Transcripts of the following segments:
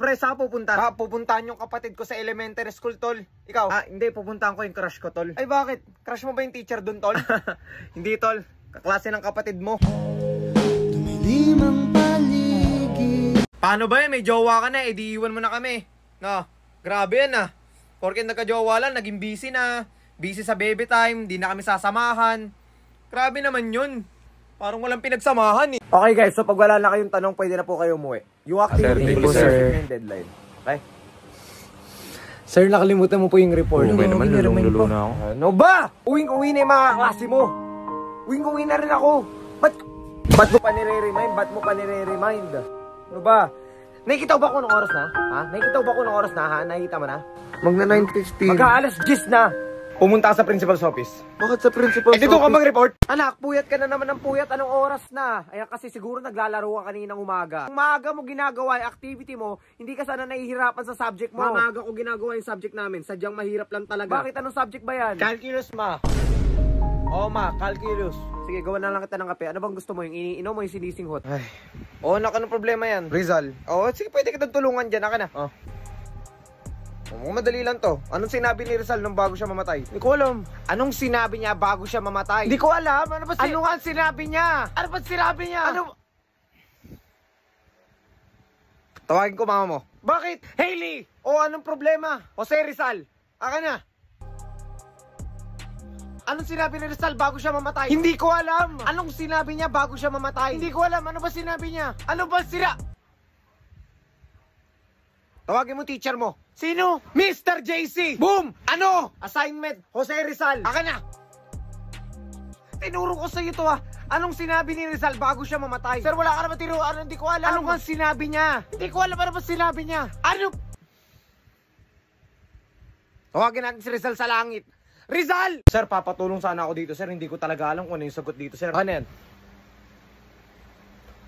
Pre, saan pupunta? Pupuntahan yung kapatid ko sa elementary school, tol. Ikaw? Hindi, pupuntahan ko yung crush ko, tol. Ay, bakit? Crush mo ba yung teacher dun, tol? Hindi, tol. Kaklase ng kapatid mo. Paano ba yan? May jowa ka na, di iwan mo na kami. No, grabe yan ah. Porke nagka-jowa lang, naging busy na. Busy sa baby time, di na kami sasamahan. Grabe naman yun. Parang walang pinagsamahan eh. Okay guys, so pag wala na kayong tanong, pwede na po kayo umuwi. Yung activity po, sir. Yung deadline. Okay? Sir, nakalimutan mo po yung report. Okay naman, lulong-lulo na ako. Ano ba? Uwing-uwi na yung mga klase mo. Uwing-uwi na rin ako. Ba't mo pa nire-remind? Ba't mo pa nire-remind? Ano ba? Nakikita ba ko ng oras na? Ha? Nakikita ba ko ng oras na? Ha? Nakikita mo na? Magna 9:15. Magka-alas 10 na. Pumunta ka sa principal's office. Bakit sa principal's office? Dito ka mag-report? Anak, puyat ka na naman ng puyat. Anong oras na? Ayan kasi siguro naglalaro ka kaninang umaga. Umaga mo ginagawa yung activity mo, hindi ka sana nahihirapan sa subject mo. Umaga ko ginagawa yung subject namin. Sadyang mahirap lang talaga. Bakit? Anong subject ba yan? Calculus, ma. Oo, ma. Calculus. Sige, gawa na lang kita ng kape. Ano bang gusto mo? Yung iniinom mo yung sinisinghot? Ay. Oo, anong problema yan? Rizal. Oo, sige, pwede kitang tulungan dyan. Aka na. Oh. Madali lang to. Anong sinabi ni Rizal nung bago siya mamatay? Hindi ko alam. Anong sinabi niya bago siya mamatay? Hindi ko alam. Ano ba ano nga sinabi niya? Ano ba sinabi niya? Ano? Tawagin ko mama mo. Bakit? Hailey! O anong problema? Jose Rizal. Aka na. Anong sinabi ni Rizal bago siya mamatay? Hindi ko alam. Anong sinabi niya bago siya mamatay? Hindi ko alam. Ano ba sinabi niya? Ano ba sira? Tawagin mo teacher mo. Sino? Mr. JC. Boom! Ano? Assignment. Jose Rizal. Aka na. Tinuro ko sa iyo to ah. Anong sinabi ni Rizal bago siya mamatay? Sir, wala ka naman tinuruan. Hindi ko alam. Ano nga sinabi niya? Hindi ko alam. Ano ba sinabi niya? Ano? Tawagin natin si Rizal sa langit. Rizal! Sir, papatulong sana ako dito, sir. Hindi ko talaga alam kung ano yung sagot dito, sir. Ano yan?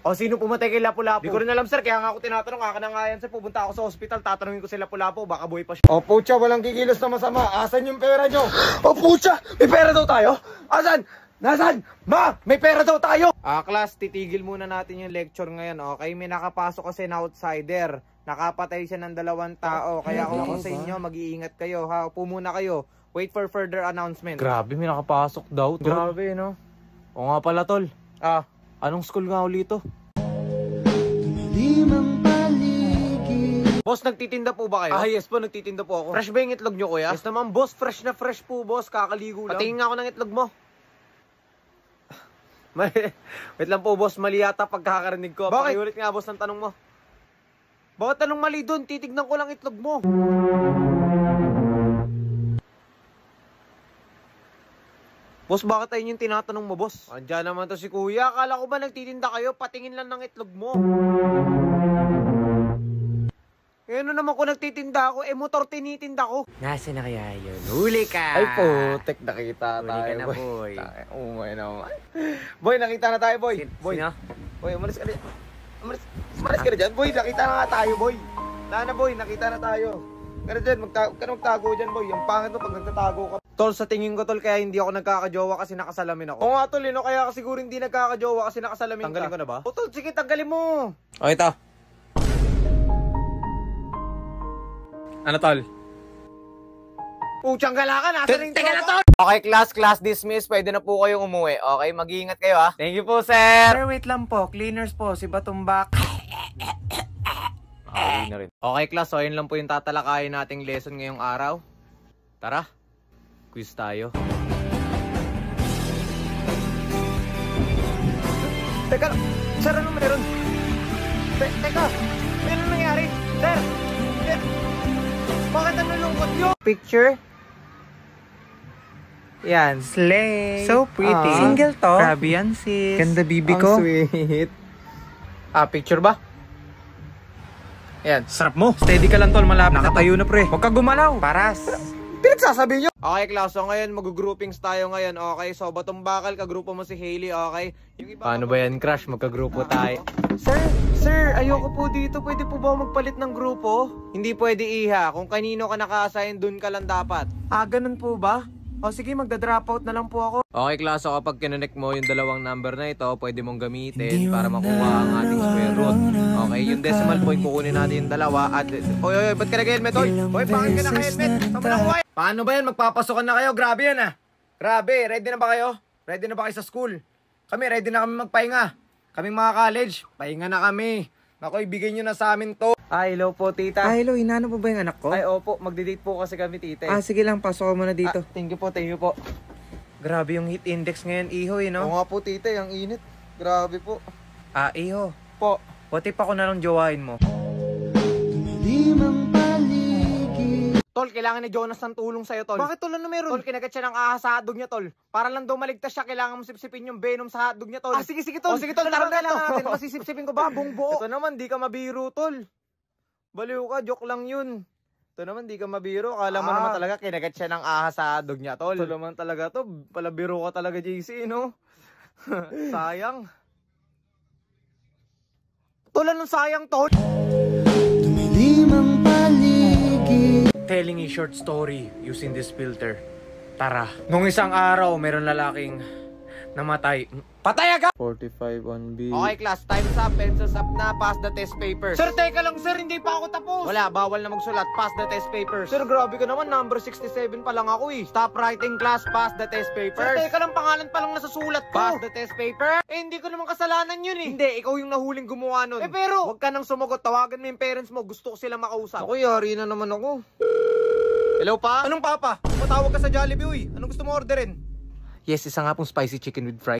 O, sino pumatay kay Lapu-Lapu? Di ko rin alam, sir. Kaya nga ako tinatanong. Kaka na nga yan, sir. Pupunta ako sa hospital. Tatanungin ko si Lapu-Lapu. Baka buhay pa siya. O, pucha. Walang kikilos na masama. Asan yung pera nyo? O, pucha. May pera daw tayo? Asan? Nasaan? Ma! May pera daw tayo! Class, titigil muna natin yung lecture ngayon. Okay? May nakapasok kasi na outsider. Nakapatay siya ng 2 tao. Kaya kung sa inyo, mag-iingat kayo, ha? Upo muna kayo. Wait for further announcement. Grabe, may nakapasok daw, tol. Grabe, no? O nga pala, tol. Anong school nga uli to? Boss, nagtitinda po ba kayo? Yes po, nagtitinda po ako. Fresh ba yung itlog nyo, kuya? Yes naman, boss. Fresh na fresh po, boss. Kakaligo lang. Patingin nga ako ng itlog mo. Wait lang po, boss. Mali yata pagkakarinig ko. Bakit? Pakiulit nga, boss, ng tanong mo. Bakit tanong mali doon? Titignan ko lang itlog mo. Boss, bakit ayun yung tinatanong mo, boss? Andiyan naman to si kuya. Akala ko ba nagtitinda kayo? Patingin lang ng itlog mo. Ano naman kung nagtitinda ako? Motor tinitinda ko. Nasaan na kaya yun? Huli ka! Ay putek, nakita tayo. Huli ka na, boy. Umay naman. Boy, nakita na tayo, boy. Boy, sino? Boy, umalis ka na dyan. Umalis ka na dyan. Boy, nakita na nga tayo, boy. Nana, boy, nakita na tayo. Kaya dyan, magtago dyan, boy. Yung pangit mo pag nagtatago ka. Tol, sa tingin ko, tol, kaya hindi ako nagkakajowa kasi nakasalamin ako. Oo nga, tol, no? Kaya siguro hindi nagkakajowa kasi nakasalamin ka. Tanggalin ko na ba? O, tol, sige, tanggalin mo. O, ito. Ano, tol? Puchang gala ka, nasa rin teka na, tol! Okay, class dismiss. Pwede na po kayong umuwi. Okay, mag-iingat kayo, ha? Thank you po, sir! Sir, wait lang po. Cleaners po, si Batumbak. Na rin. Okay, class, so ayun lang po yung tatalakayin nating lesson ngayong araw. Tara, quiz tayo. Teka, sir, ano meron? Teka, may ano nangyari? Sir, bakit ang nalungkot nyo? Picture? Yan. Slay. So pretty. Single to. Grabe yan, sis. Ganda bibi ko. Sweet. Picture ba? Yan. Sarap mo. Steady ka lang, tol. Malapit na tayo na, pre. Huwag ka gumalaw. Paras. Pinagsasabi nyo. Okay, class. So ngayon, mag-groupings tayo ngayon. Okay, so Batumbakal, kagrupo mo si Hailey. Okay. Yung iba, paano ba yan, crush? Magkagrupo tayo. Sir, ayoko po dito. Pwede po ba magpalit ng grupo? Hindi pwede, iha. Kung kanino ka naka-assign, dun ka lang dapat. Ganun po ba? O sige, magda-drop out na lang po ako. Okay, klase, kapag kinonect mo yung dalawang number na ito, pwede mong gamitin para makuha ang ating square root. Okay, yung decimal point, kukunin natin yung dalawa at... Oy, ba't ka nag-helmet, oy? Oy, bakit ka naka-helmet? Saan mo nakuha? Paano ba yan? Magpapasokan na kayo? Grabe yan, ah. Grabe, ready na ba kayo? Ready na ba kayo sa school? Kami, ready na kami magpahinga. Kaming mga college, pahinga na kami. Naku, ibigay nyo na sa amin to. Hello po, tita. Hello, hinano po ba yung anak ko? Ay, opo, magdi-date po kasi kami, tita. Sige lang, pasok ko muna dito. Thank you po, thank you po. Grabe yung heat index ngayon, Iho, no? Oo nga po, tita, yung init. Grabe po. Iho, Po. what if ako na lang jowain mo? Tol, kailangan ni Jonas ng tulong sa'yo, tol. Bakit tol, ano meron? Tol, kinagat siya ng ahas sa hotdog niya, tol. Para lang daw maligtas siya, kailangan mo sipsipin yung venom sa hotdog niya, tol. Sige, tol. Sige, tol, tara na natin. Masisipsipin ko ba buong buo? Ito naman, di ka mabiro, tol. Baliw ka, joke lang yun. Ito naman, di ka mabiro. Kala mo naman talaga, kinagat siya ng ahas sa hotdog niya, tol. Ito naman talaga to. Palabiro ka talaga, JC, no? Sayang. Tol, anong sayang, tol? Telling a short story using this filter. Tara. Nung isang araw, meron lalaking namatay. Patay agad! 45 on B. Okay, class. Time's up. Pencils up na. Pass the test papers. Sir, teka lang, sir. Hindi pa ako tapos. Wala. Bawal na magsulat. Pass the test papers. Sir, grabe ka naman. Number 67 pa lang ako eh. Stop writing, class. Pass the test papers. Sir, teka lang. Pangalan pa lang nasusulat ko. Pass the test paper. Hindi ko naman kasalanan yun eh. Hindi, ikaw yung nahuling gumawa nun. Pero, Huwag ka nang sumagot. Tawagan mo yung parents mo. Gusto ko sila makausap. ako yari na naman ako. Hello, pa? Anong papa? Patawag ka sa Jollibee, uy. Anong gusto mo orderin? Yes, isa nga pong spicy chicken with fries.